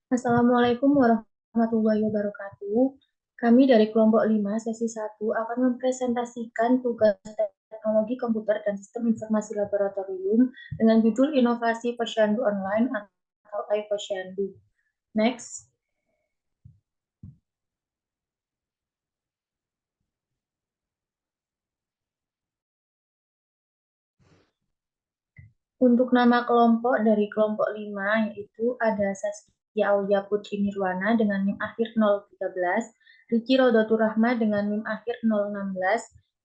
Assalamualaikum warahmatullahi wabarakatuh. Kami dari kelompok 5 sesi 1 akan mempresentasikan tugas teknologi komputer dan sistem informasi laboratorium dengan judul Inovasi Posyandu Online atau iPosyandu. Next. Untuk nama kelompok dari kelompok 5 yaitu ada Saskia Aulia Putri Nirwana dengan NIM akhir 013, Riki Rodotur Rahma dengan NIM akhir 016,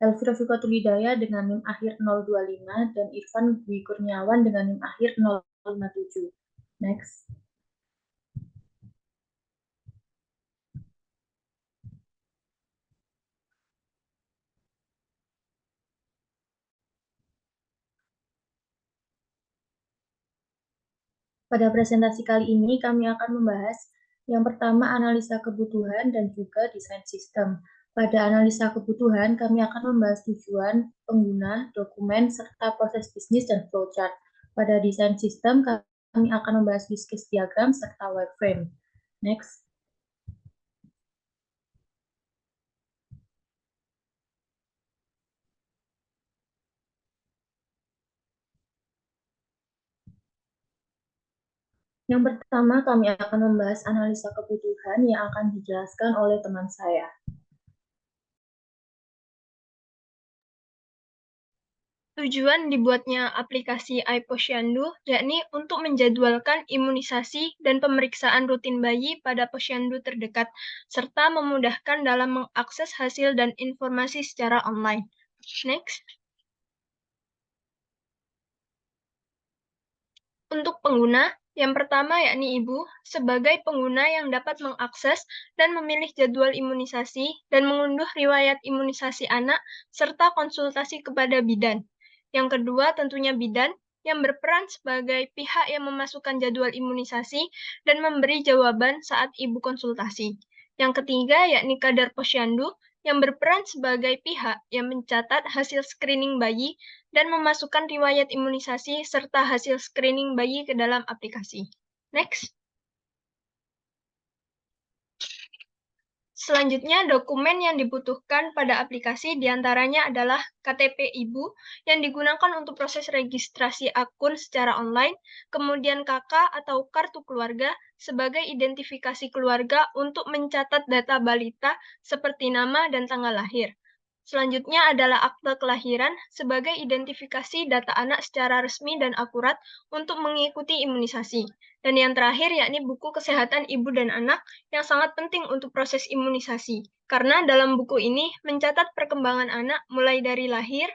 Elvira Fikotulidaya dengan NIM akhir 025, dan Irfan Dwi Kurniawan dengan NIM akhir 057. Next. Pada presentasi kali ini kami akan membahas yang pertama analisa kebutuhan dan juga desain sistem. Pada analisa kebutuhan, kami akan membahas tujuan, pengguna, dokumen, serta proses bisnis dan flowchart. Pada desain sistem, kami akan membahas use case diagram serta wireframe. Next. Yang pertama, kami akan membahas analisa kebutuhan yang akan dijelaskan oleh teman saya. Tujuan dibuatnya aplikasi iPosyandu yakni untuk menjadwalkan imunisasi dan pemeriksaan rutin bayi pada posyandu terdekat, serta memudahkan dalam mengakses hasil dan informasi secara online. Next. Untuk pengguna, yang pertama yakni ibu, sebagai pengguna yang dapat mengakses dan memilih jadwal imunisasi dan mengunduh riwayat imunisasi anak, serta konsultasi kepada bidan. Yang kedua tentunya bidan, yang berperan sebagai pihak yang memasukkan jadwal imunisasi dan memberi jawaban saat ibu konsultasi. Yang ketiga yakni kadar posyandu, yang berperan sebagai pihak yang mencatat hasil screening bayi dan memasukkan riwayat imunisasi serta hasil screening bayi ke dalam aplikasi. Next. Selanjutnya, dokumen yang dibutuhkan pada aplikasi diantaranya adalah KTP Ibu yang digunakan untuk proses registrasi akun secara online, kemudian KK atau kartu keluarga sebagai identifikasi keluarga untuk mencatat data balita seperti nama dan tanggal lahir. Selanjutnya adalah akte kelahiran sebagai identifikasi data anak secara resmi dan akurat untuk mengikuti imunisasi. Dan yang terakhir yakni buku kesehatan ibu dan anak yang sangat penting untuk proses imunisasi. Karena dalam buku ini mencatat perkembangan anak mulai dari lahir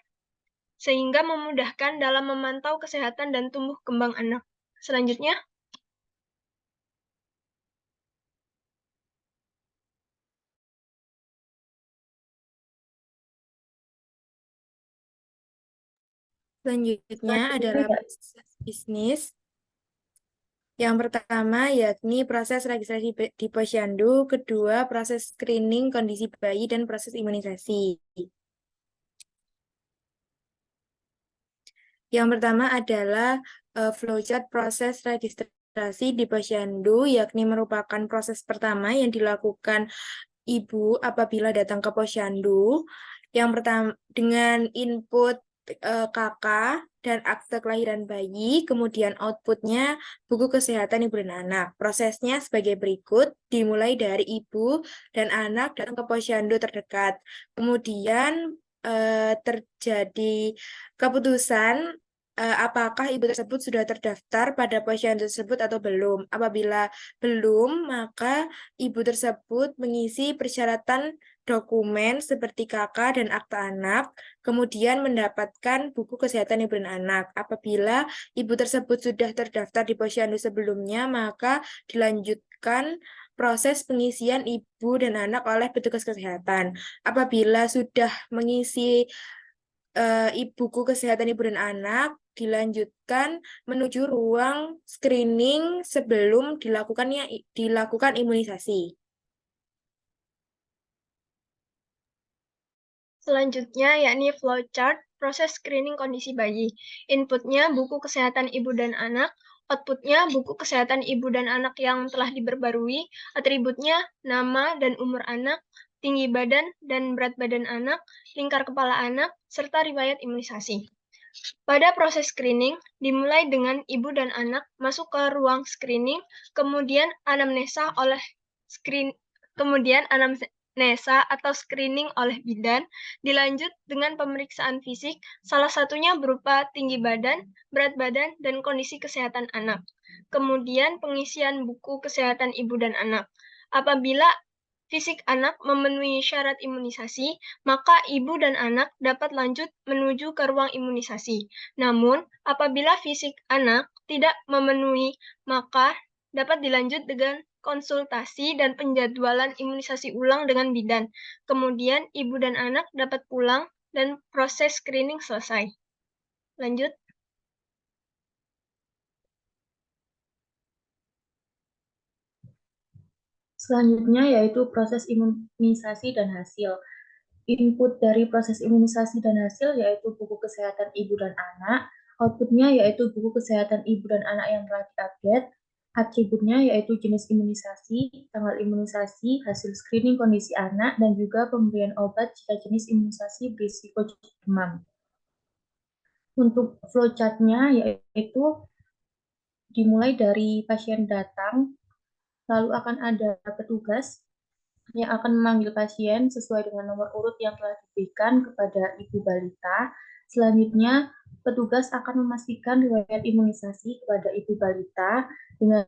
sehingga memudahkan dalam memantau kesehatan dan tumbuh kembang anak. Selanjutnya, Selanjutnya adalah proses bisnis. Yang pertama yakni proses registrasi di posyandu, kedua proses screening kondisi bayi dan proses imunisasi. Yang pertama adalah flowchart proses registrasi di posyandu, yakni merupakan proses pertama yang dilakukan ibu apabila datang ke posyandu. Yang pertama dengan input KK dan akte kelahiran bayi, kemudian outputnya buku kesehatan ibu dan anak. Prosesnya sebagai berikut, dimulai dari ibu dan anak datang ke posyandu terdekat. Kemudian terjadi keputusan apakah ibu tersebut sudah terdaftar pada posyandu tersebut atau belum. Apabila belum, maka ibu tersebut mengisi persyaratan dokumen seperti KK dan akta anak, kemudian mendapatkan buku kesehatan ibu dan anak. Apabila ibu tersebut sudah terdaftar di posyandu sebelumnya, maka dilanjutkan proses pengisian ibu dan anak oleh petugas kesehatan. Apabila sudah mengisi buku kesehatan ibu dan anak, dilanjutkan menuju ruang screening sebelum dilakukan imunisasi. selanjutnya yakni flowchart proses screening kondisi bayi. Inputnya buku kesehatan ibu dan anak, Outputnya buku kesehatan ibu dan anak yang telah diperbarui, atributnya nama dan umur anak, tinggi badan dan berat badan anak, lingkar kepala anak, serta riwayat imunisasi. Pada proses screening, dimulai dengan ibu dan anak masuk ke ruang screening, kemudian anamnesa atau screening oleh bidan, dilanjut dengan pemeriksaan fisik, salah satunya berupa tinggi badan, berat badan, dan kondisi kesehatan anak. Kemudian pengisian buku kesehatan ibu dan anak. Apabila fisik anak memenuhi syarat imunisasi, maka ibu dan anak dapat lanjut menuju ke ruang imunisasi. Namun, apabila fisik anak tidak memenuhi, maka dapat dilanjut dengan konsultasi dan penjadwalan imunisasi ulang dengan bidan. Kemudian, ibu dan anak dapat pulang dan proses screening selesai. Lanjut. Selanjutnya yaitu proses imunisasi dan hasil. Input dari proses imunisasi dan hasil yaitu buku kesehatan ibu dan anak, outputnya yaitu buku kesehatan ibu dan anak yang telah diupdate, atributnya yaitu jenis imunisasi, tanggal imunisasi, hasil screening kondisi anak, dan juga pemberian obat jika jenis imunisasi berisiko demam. Untuk flowchart-nya yaitu dimulai dari pasien datang, lalu akan ada petugas yang akan memanggil pasien sesuai dengan nomor urut yang telah diberikan kepada ibu balita. Selanjutnya, petugas akan memastikan riwayat imunisasi kepada ibu balita dengan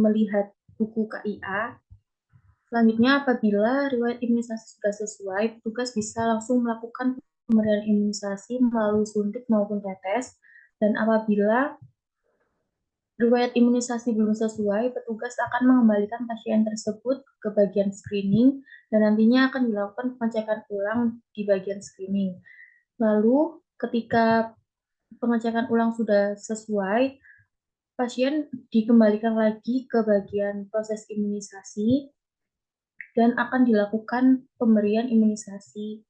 melihat buku KIA. Selanjutnya, apabila riwayat imunisasi sudah sesuai, petugas bisa langsung melakukan pemberian imunisasi melalui suntik maupun tetes. Dan apabila riwayat imunisasi belum sesuai, petugas akan mengembalikan pasien tersebut ke bagian screening dan nantinya akan dilakukan pengecekan ulang di bagian screening. Lalu, ketika pengecekan ulang sudah sesuai, pasien dikembalikan lagi ke bagian proses imunisasi dan akan dilakukan pemberian imunisasi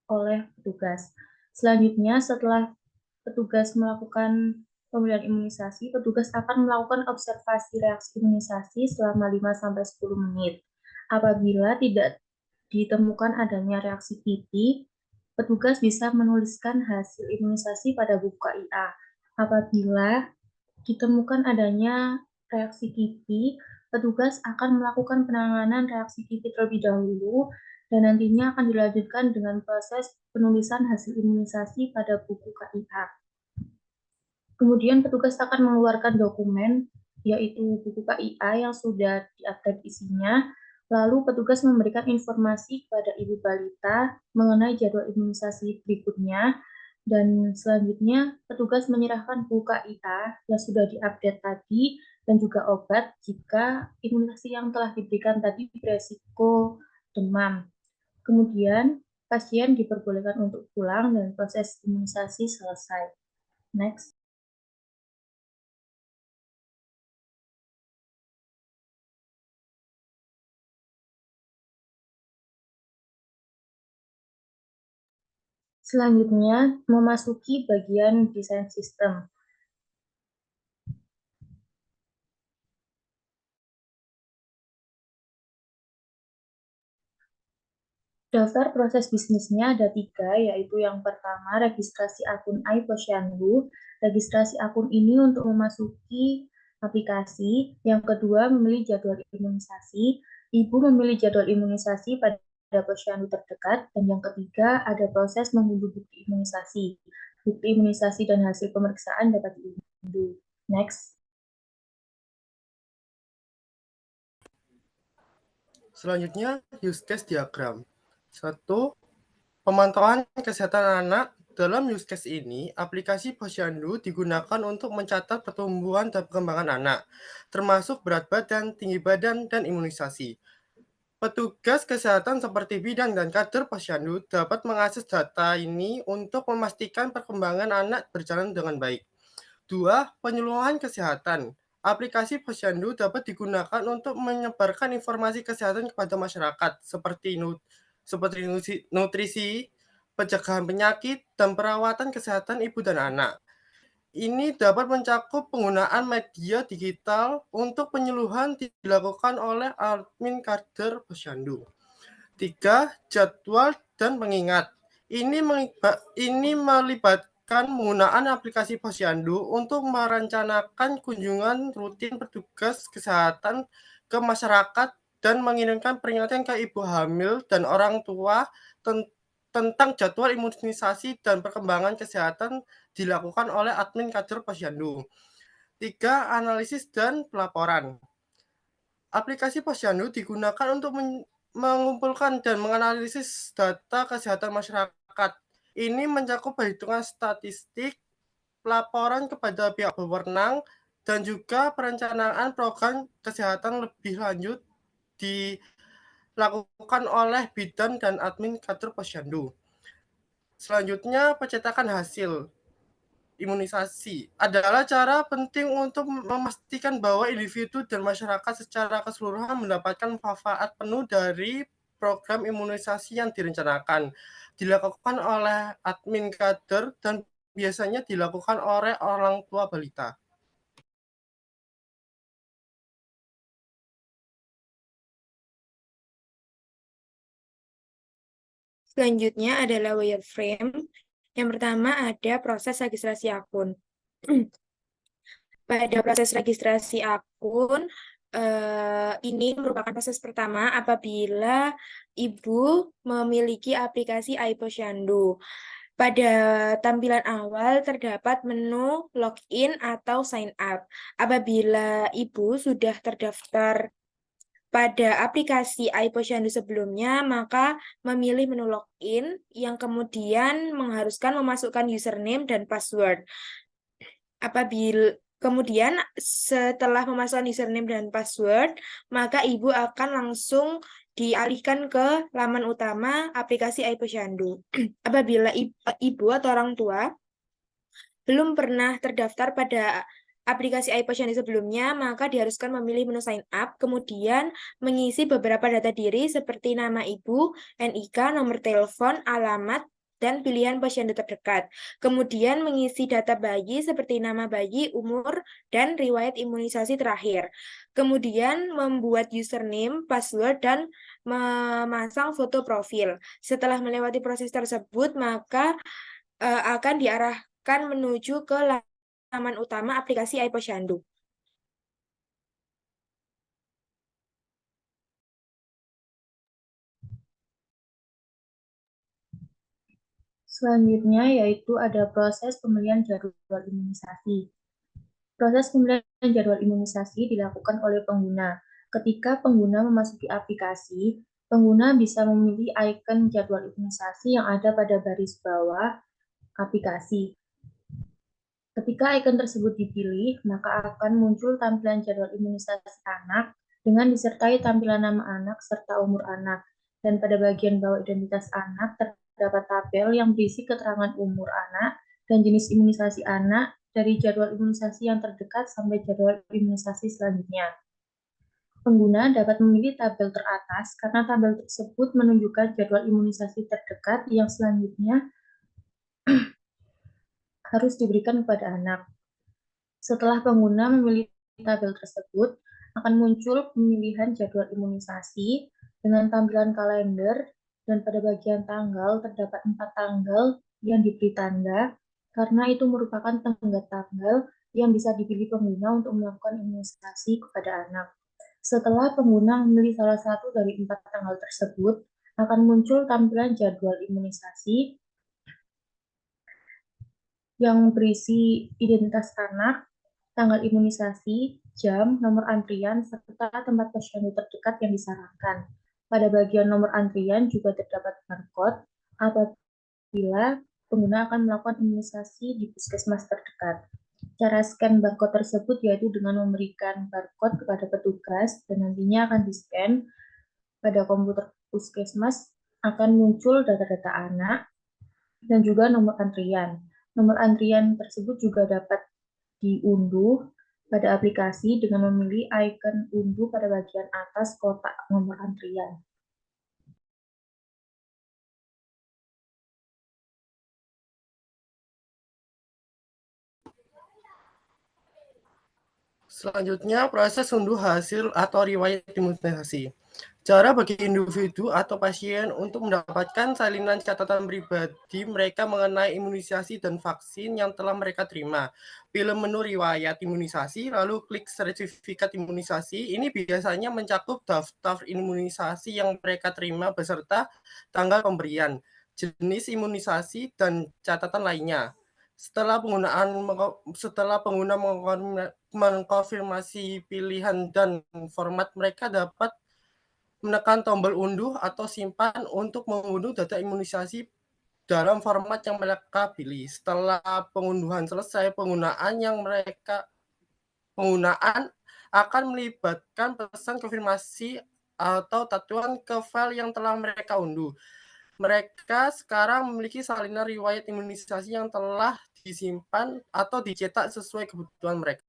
oleh petugas. Selanjutnya, setelah petugas melakukan pemberian imunisasi, petugas akan melakukan observasi reaksi imunisasi selama 5-10 menit. Apabila tidak ditemukan adanya reaksi kipi, petugas bisa menuliskan hasil imunisasi pada buku KIA. Apabila ditemukan adanya reaksi kipi, petugas akan melakukan penanganan reaksi kipi terlebih dahulu dan nantinya akan dilanjutkan dengan proses penulisan hasil imunisasi pada buku KIA. Kemudian petugas akan mengeluarkan dokumen, yaitu buku KIA yang sudah diupdate isinya. Lalu petugas memberikan informasi kepada ibu balita mengenai jadwal imunisasi berikutnya. Dan selanjutnya petugas menyerahkan buku KIA yang sudah diupdate tadi dan juga obat jika imunisasi yang telah diberikan tadi beresiko demam. Kemudian pasien diperbolehkan untuk pulang dan proses imunisasi selesai. Next. Selanjutnya, memasuki bagian desain sistem. Daftar proses bisnisnya ada 3, yaitu yang pertama, registrasi akun iPosyandu. Registrasi akun ini untuk memasuki aplikasi. Yang kedua, memilih jadwal imunisasi. Ibu memilih jadwal imunisasi pada posyandu terdekat. Dan yang ketiga, ada proses mengunduh bukti imunisasi. Bukti imunisasi dan hasil pemeriksaan dapat diunduh. Next. Selanjutnya, use case diagram. 1. Pemantauan kesehatan anak. Dalam use case ini, aplikasi Posyandu digunakan untuk mencatat pertumbuhan dan perkembangan anak, termasuk berat badan, tinggi badan, dan imunisasi. Petugas kesehatan seperti bidan dan kader Posyandu dapat mengakses data ini untuk memastikan perkembangan anak berjalan dengan baik. 2. Penyuluhan kesehatan. Aplikasi Posyandu dapat digunakan untuk menyebarkan informasi kesehatan kepada masyarakat seperti nutrisi, pencegahan penyakit, dan perawatan kesehatan ibu dan anak. ini dapat mencakup penggunaan media digital untuk penyuluhan dilakukan oleh admin kader Posyandu. 3. Jadwal dan pengingat. Ini melibatkan penggunaan aplikasi Posyandu untuk merencanakan kunjungan rutin petugas kesehatan ke masyarakat dan mengirimkan peringatan ke ibu hamil dan orang tua tentang jadwal imunisasi dan perkembangan kesehatan dilakukan oleh admin kader Posyandu. 3. Analisis dan pelaporan. Aplikasi Posyandu digunakan untuk mengumpulkan dan menganalisis data kesehatan masyarakat. Ini mencakup perhitungan statistik, laporan kepada pihak berwenang, dan juga perencanaan program kesehatan lebih lanjut dilakukan oleh bidan dan admin kader Posyandu. Selanjutnya, pencetakan hasil imunisasi adalah cara penting untuk memastikan bahwa individu dan masyarakat secara keseluruhan mendapatkan manfaat penuh dari program imunisasi yang direncanakan. Dilakukan oleh admin kader dan biasanya dilakukan oleh orang tua balita. Selanjutnya adalah wireframe. Yang pertama ada proses registrasi akun. Pada proses registrasi akun, ini merupakan proses pertama apabila Ibu memiliki aplikasi iPosyandu. Pada tampilan awal terdapat menu login atau sign up. Apabila Ibu sudah terdaftar pada aplikasi iPosyandu sebelumnya, maka memilih menu login yang kemudian mengharuskan memasukkan username dan password. Apabila kemudian setelah memasukkan username dan password, maka Ibu akan langsung dialihkan ke laman utama aplikasi iPosyandu. Apabila Ibu atau orang tua belum pernah terdaftar pada aplikasi iPosyandu sebelumnya, maka diharuskan memilih menu sign up, kemudian mengisi beberapa data diri seperti nama Ibu, NIK, nomor telepon, alamat, dan pilihan posyandu terdekat. Kemudian mengisi data bayi seperti nama bayi, umur, dan riwayat imunisasi terakhir. Kemudian membuat username, password, dan memasang foto profil. Setelah melewati proses tersebut, maka akan diarahkan menuju ke laman utama aplikasi iPosyandu. Selanjutnya yaitu ada proses pemilihan jadwal imunisasi. Proses pemilihan jadwal imunisasi dilakukan oleh pengguna. Ketika pengguna memasuki aplikasi, pengguna bisa memilih ikon jadwal imunisasi yang ada pada baris bawah aplikasi. Ketika ikon tersebut dipilih, maka akan muncul tampilan jadwal imunisasi anak dengan disertai tampilan nama anak serta umur anak. Dan pada bagian bawah identitas anak terdapat tabel yang berisi keterangan umur anak dan jenis imunisasi anak dari jadwal imunisasi yang terdekat sampai jadwal imunisasi selanjutnya. Pengguna dapat memilih tabel teratas karena tabel tersebut menunjukkan jadwal imunisasi terdekat yang selanjutnya harus diberikan kepada anak. Setelah pengguna memilih tabel tersebut, akan muncul pemilihan jadwal imunisasi dengan tampilan kalender, dan pada bagian tanggal terdapat 4 tanggal yang diberi tanda, karena itu merupakan tenggat tanggal yang bisa dipilih pengguna untuk melakukan imunisasi kepada anak. Setelah pengguna memilih salah satu dari 4 tanggal tersebut, akan muncul tampilan jadwal imunisasi yang berisi identitas anak, tanggal imunisasi, jam, nomor antrian, serta tempat posyandu terdekat yang disarankan. Pada bagian nomor antrian juga terdapat barcode apabila pengguna akan melakukan imunisasi di puskesmas terdekat. Cara scan barcode tersebut yaitu dengan memberikan barcode kepada petugas dan nantinya akan di-scan pada komputer puskesmas, akan muncul data-data anak dan juga nomor antrian. Nomor antrian tersebut juga dapat diunduh pada aplikasi dengan memilih ikon unduh pada bagian atas kotak nomor antrian. Selanjutnya, proses unduh hasil atau riwayat imunisasi. Cara bagi individu atau pasien untuk mendapatkan salinan catatan pribadi mereka mengenai imunisasi dan vaksin yang telah mereka terima. Pilih menu riwayat imunisasi, lalu klik sertifikat imunisasi. Ini biasanya mencakup daftar imunisasi yang mereka terima beserta tanggal pemberian, jenis imunisasi, dan catatan lainnya. Setelah pengguna mengkonfirmasi pilihan dan format, mereka dapat menekan tombol unduh atau simpan untuk mengunduh data imunisasi dalam format yang mereka pilih. Setelah pengunduhan selesai, penggunaan akan melibatkan pesan konfirmasi atau tatuan ke file yang telah mereka unduh. Mereka sekarang memiliki salinan riwayat imunisasi yang telah disimpan atau dicetak sesuai kebutuhan mereka.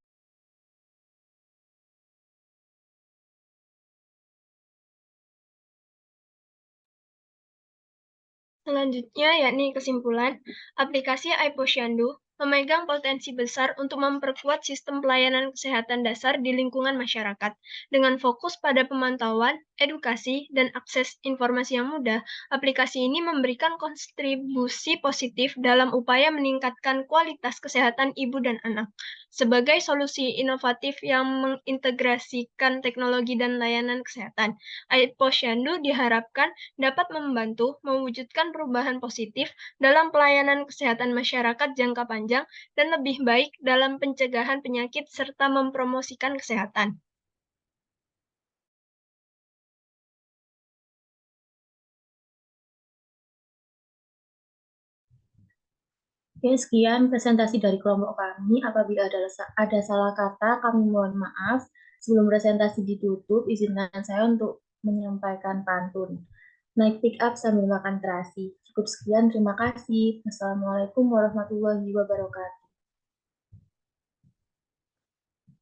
Selanjutnya, yakni kesimpulan, aplikasi iPosyandu memegang potensi besar untuk memperkuat sistem pelayanan kesehatan dasar di lingkungan masyarakat. Dengan fokus pada pemantauan, edukasi, dan akses informasi yang mudah, aplikasi ini memberikan kontribusi positif dalam upaya meningkatkan kualitas kesehatan ibu dan anak. Sebagai solusi inovatif yang mengintegrasikan teknologi dan layanan kesehatan, iPosyandu diharapkan dapat membantu mewujudkan perubahan positif dalam pelayanan kesehatan masyarakat jangka panjang dan lebih baik dalam pencegahan penyakit serta mempromosikan kesehatan. Oke, sekian presentasi dari kelompok kami. Apabila ada salah kata, kami mohon maaf. Sebelum presentasi ditutup, izinkan saya untuk menyampaikan pantun. Naik pick up sambil makan terasi. Cukup sekian, terima kasih. Wassalamualaikum warahmatullahi wabarakatuh.